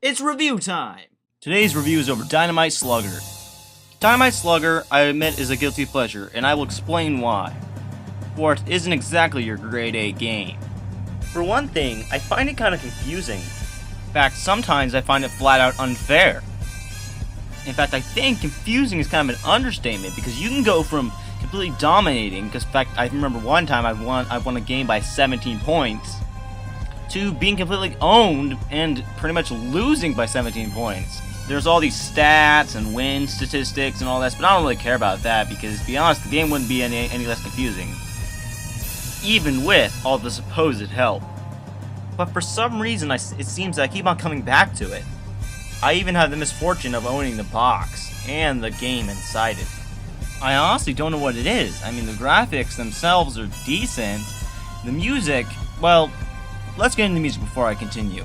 It's review time! Today's review is over Dynamite Slugger. Dynamite Slugger, I admit, is a guilty pleasure, and I will explain why. For it isn't exactly your grade A game. For one thing, I find it kind of confusing. In fact, sometimes I find it flat out unfair. In fact, I think confusing is kind of an understatement, because you can go from completely dominating, because in fact, I remember one time I won a game by 17 points, to being completely owned and pretty much losing by 17 points. There's all these stats and win statistics and all that, but I don't really care about that because, to be honest, the game wouldn't be any less confusing, even with all the supposed help. But for some reason, it seems I keep on coming back to it. I even have the misfortune of owning the box and the game inside it. I honestly don't know what it is. I mean, the graphics themselves are decent. The music, well, let's get into the music before I continue.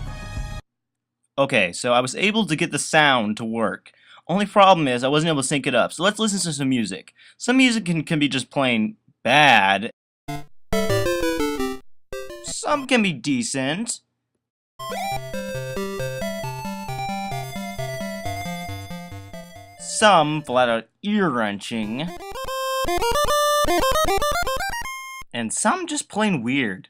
Okay, so I was able to get the sound to work. Only problem is I wasn't able to sync it up, so let's listen to some music. Some music can be just plain bad. Some can be decent. Some flat out ear-wrenching. And some just plain weird.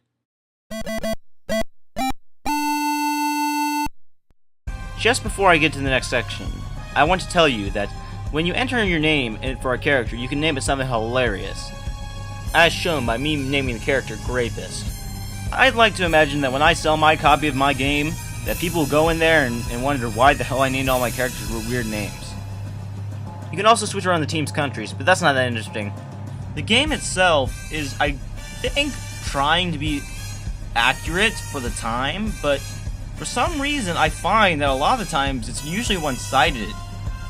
Just before I get to the next section, I want to tell you that when you enter your name for a character, you can name it something hilarious. As shown by me naming the character Grapist. I'd like to imagine that when I sell my copy of my game, that people will go in there and wonder why the hell I named all my characters with weird names. You can also switch around the team's countries, but that's not that interesting. The game itself is, I think, trying to be accurate for the time, but for some reason, I find that a lot of the times it's usually one-sided,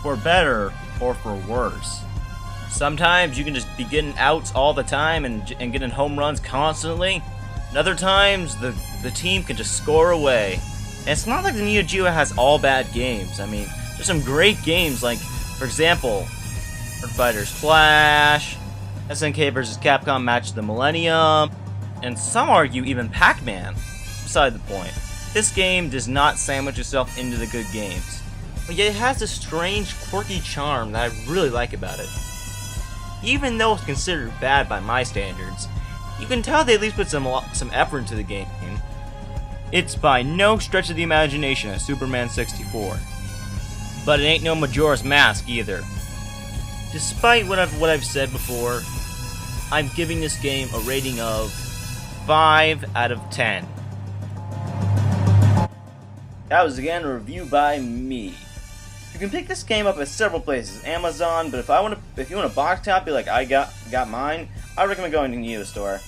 for better or for worse. Sometimes you can just be getting outs all the time and getting home runs constantly, and other times the team can just score away. And it's not like the Neo Geo has all bad games. I mean, there's some great games like, for example, Earth Fighters Clash, SNK vs. Capcom Match of the Millennium, and some argue even Pac-Man. Beside the point. This game does not sandwich itself into the good games, but yet it has this strange, quirky charm that I really like about it. Even though it's considered bad by my standards, you can tell they at least put some effort into the game. It's by no stretch of the imagination a Superman 64, but it ain't no Majora's Mask either. Despite what I've said before, I'm giving this game a rating of 5 out of 10. That was again a review by me. You can pick this game up at several places, Amazon, but if you want a box copy like I got mine, I recommend going to the Neo store.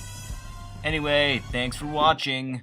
Anyway, thanks for watching.